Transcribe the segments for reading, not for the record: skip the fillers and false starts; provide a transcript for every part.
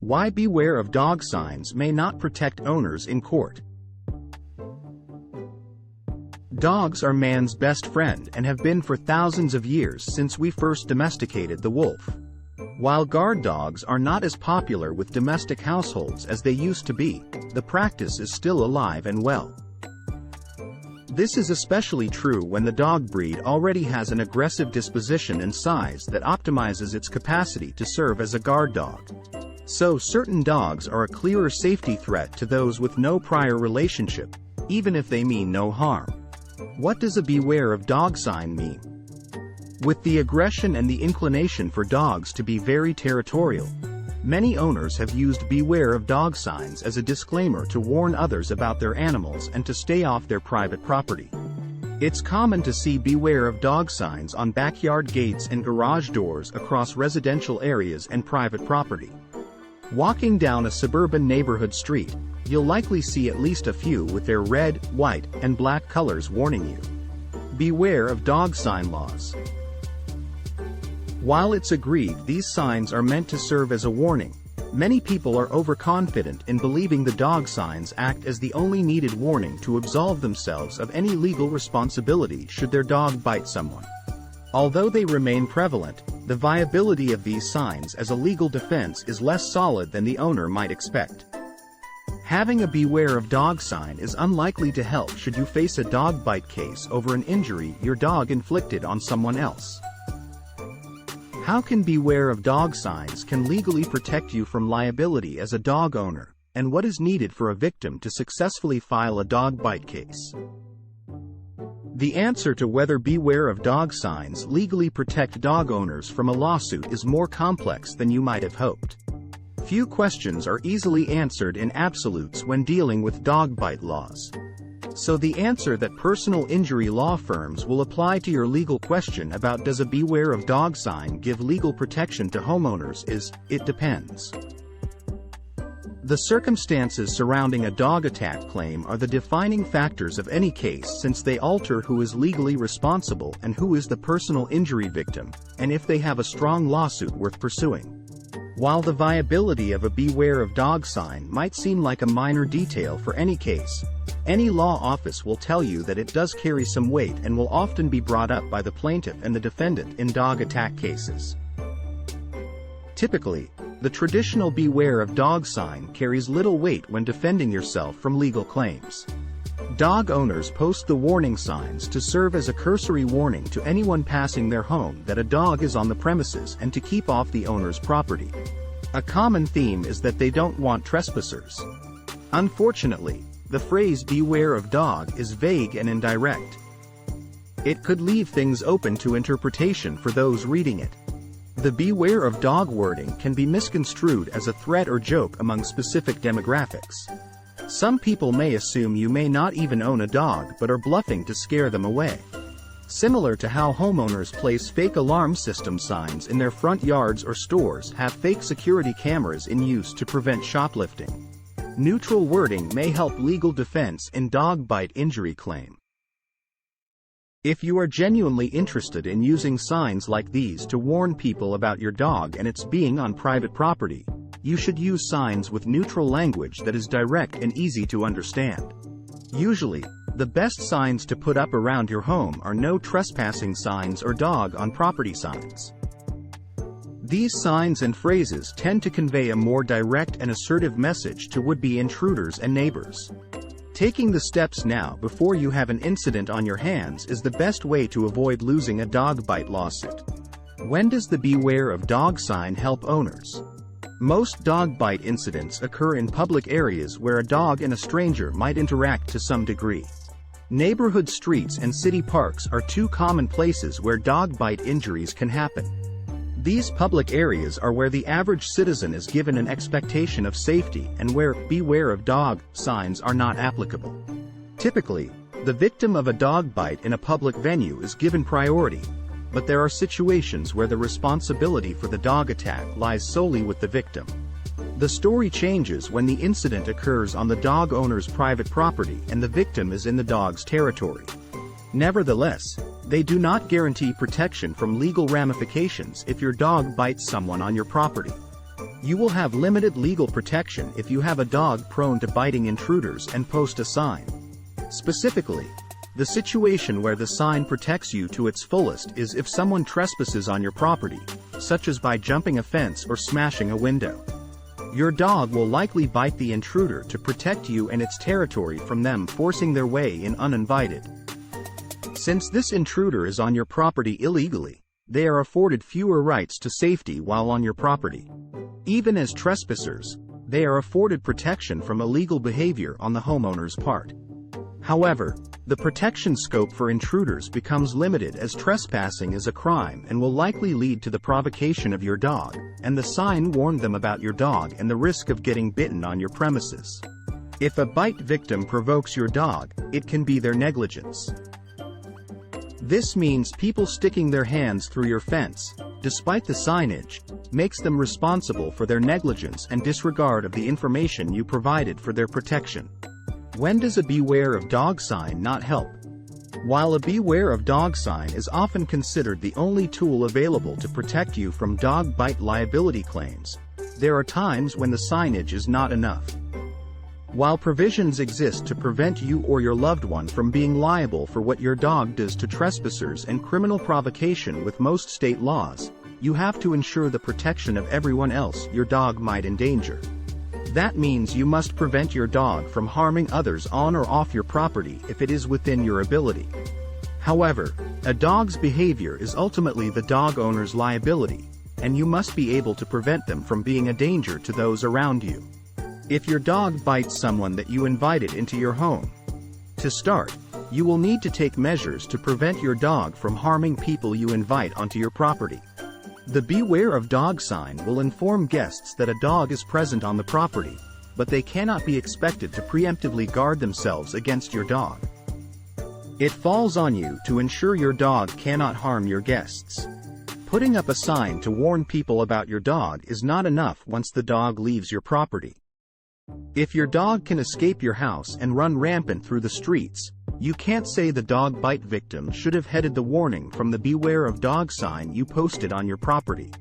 Why beware of dog signs may not protect owners in court. Dogs are man's best friend and have been for thousands of years since we first domesticated the wolf. While guard dogs are not as popular with domestic households as they used to be, the practice is still alive and well. This is especially true when the dog breed already has an aggressive disposition and size that optimizes its capacity to serve as a guard dog. So certain dogs are a clearer safety threat to those with no prior relationship, even if they mean no harm. What does a beware of dog sign mean? With the aggression and the inclination for dogs to be very territorial, many owners have used beware of dog signs as a disclaimer to warn others about their animals and to stay off their private property. It's common to see beware of dog signs on backyard gates and garage doors across residential areas and private property. Walking down a suburban neighborhood street, you'll likely see at least a few with their red, white, and black colors warning you. Beware of dog sign laws. While it's agreed these signs are meant to serve as a warning, many people are overconfident in believing the dog signs act as the only needed warning to absolve themselves of any legal responsibility should their dog bite someone. Although they remain prevalent, the viability of these signs as a legal defense is less solid than the owner might expect. Having a beware of dog sign is unlikely to help should you face a dog bite case over an injury your dog inflicted on someone else. How can beware of dog signs can legally protect you from liability as a dog owner, and what is needed for a victim to successfully file a dog bite case? The answer to whether beware of dog signs legally protect dog owners from a lawsuit is more complex than you might have hoped. Few questions are easily answered in absolutes when dealing with dog bite laws. So the answer that personal injury law firms will apply to your legal question about does a beware of dog sign give legal protection to homeowners is, it depends. The circumstances surrounding a dog attack claim are the defining factors of any case since they alter who is legally responsible and who is the personal injury victim, and if they have a strong lawsuit worth pursuing. While the viability of a beware of dog sign might seem like a minor detail for any case, any law office will tell you that it does carry some weight and will often be brought up by the plaintiff and the defendant in dog attack cases. Typically, the traditional beware of dog sign carries little weight when defending yourself from legal claims. Dog owners post the warning signs to serve as a cursory warning to anyone passing their home that a dog is on the premises and to keep off the owner's property. A common theme is that they don't want trespassers. Unfortunately, the phrase beware of dog is vague and indirect. It could leave things open to interpretation for those reading it. The beware of dog wording can be misconstrued as a threat or joke among specific demographics. Some people may assume you may not even own a dog but are bluffing to scare them away. Similar to how homeowners place fake alarm system signs in their front yards or stores have fake security cameras in use to prevent shoplifting. Neutral wording may help legal defense in dog bite injury claim. If you are genuinely interested in using signs like these to warn people about your dog and its being on private property, you should use signs with neutral language that is direct and easy to understand. Usually, the best signs to put up around your home are no trespassing signs or dog on property signs. These signs and phrases tend to convey a more direct and assertive message to would-be intruders and neighbors. Taking the steps now before you have an incident on your hands is the best way to avoid losing a dog bite lawsuit. When does the beware of dog sign help owners? Most dog bite incidents occur in public areas where a dog and a stranger might interact to some degree. Neighborhood streets and city parks are two common places where dog bite injuries can happen. These public areas are where the average citizen is given an expectation of safety and where beware of dog signs are not applicable. Typically, the victim of a dog bite in a public venue is given priority, but there are situations where the responsibility for the dog attack lies solely with the victim. The story changes when the incident occurs on the dog owner's private property and the victim is in the dog's territory. Nevertheless, they do not guarantee protection from legal ramifications if your dog bites someone on your property. You will have limited legal protection if you have a dog prone to biting intruders and post a sign. Specifically, the situation where the sign protects you to its fullest is if someone trespasses on your property, such as by jumping a fence or smashing a window. Your dog will likely bite the intruder to protect you and its territory from them forcing their way in uninvited. Since this intruder is on your property illegally, they are afforded fewer rights to safety while on your property. Even as trespassers, they are afforded protection from illegal behavior on the homeowner's part. However, the protection scope for intruders becomes limited as trespassing is a crime and will likely lead to the provocation of your dog, and the sign warned them about your dog and the risk of getting bitten on your premises. If a bite victim provokes your dog, it can be their negligence. This means people sticking their hands through your fence, despite the signage, makes them responsible for their negligence and disregard of the information you provided for their protection. When does a beware of dog sign not help? While a beware of dog sign is often considered the only tool available to protect you from dog bite liability claims, there are times when the signage is not enough. While provisions exist to prevent you or your loved one from being liable for what your dog does to trespassers and criminal provocation with most state laws, you have to ensure the protection of everyone else your dog might endanger. That means you must prevent your dog from harming others on or off your property if it is within your ability. However, a dog's behavior is ultimately the dog owner's liability, and you must be able to prevent them from being a danger to those around you. If your dog bites someone that you invited into your home, to start, you will need to take measures to prevent your dog from harming people you invite onto your property. The Beware of Dog sign will inform guests that a dog is present on the property, but they cannot be expected to preemptively guard themselves against your dog. It falls on you to ensure your dog cannot harm your guests. Putting up a sign to warn people about your dog is not enough once the dog leaves your property. If your dog can escape your house and run rampant through the streets, you can't say the dog bite victim should have heeded the warning from the Beware of Dog sign you posted on your property.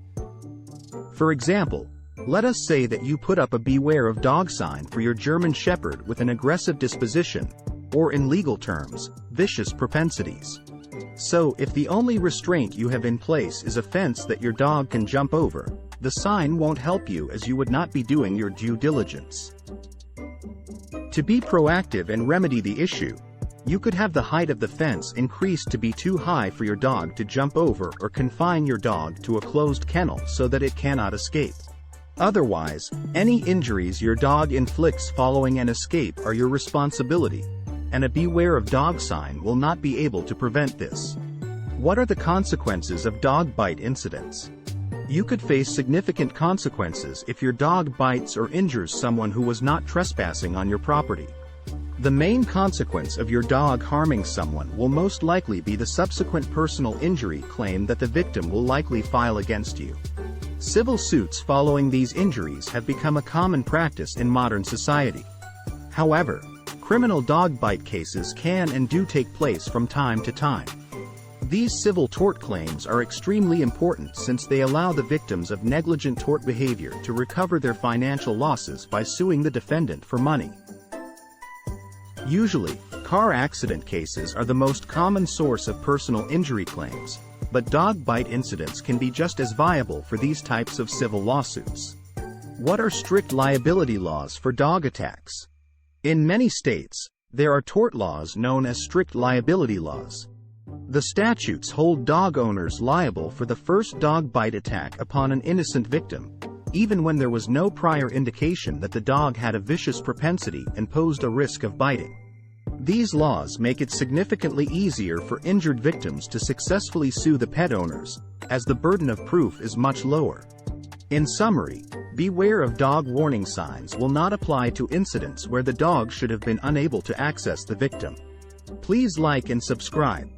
For example, let us say that you put up a Beware of Dog sign for your German Shepherd with an aggressive disposition, or in legal terms, vicious propensities. So if the only restraint you have in place is a fence that your dog can jump over, the sign won't help you as you would not be doing your due diligence. To be proactive and remedy the issue, you could have the height of the fence increased to be too high for your dog to jump over or confine your dog to a closed kennel so that it cannot escape. Otherwise, any injuries your dog inflicts following an escape are your responsibility, and a Beware of Dog sign will not be able to prevent this. What are the consequences of dog bite incidents? You could face significant consequences if your dog bites or injures someone who was not trespassing on your property. The main consequence of your dog harming someone will most likely be the subsequent personal injury claim that the victim will likely file against you. Civil suits following these injuries have become a common practice in modern society. However, criminal dog bite cases can and do take place from time to time. These civil tort claims are extremely important since they allow the victims of negligent tort behavior to recover their financial losses by suing the defendant for money. Usually, car accident cases are the most common source of personal injury claims, but dog bite incidents can be just as viable for these types of civil lawsuits. What are strict liability laws for dog attacks? In many states, there are tort laws known as strict liability laws. The statutes hold dog owners liable for the first dog bite attack upon an innocent victim, even when there was no prior indication that the dog had a vicious propensity and posed a risk of biting. These laws make it significantly easier for injured victims to successfully sue the pet owners, as the burden of proof is much lower. In summary, Beware of Dog warning signs will not apply to incidents where the dog should have been unable to access the victim. Please like and subscribe.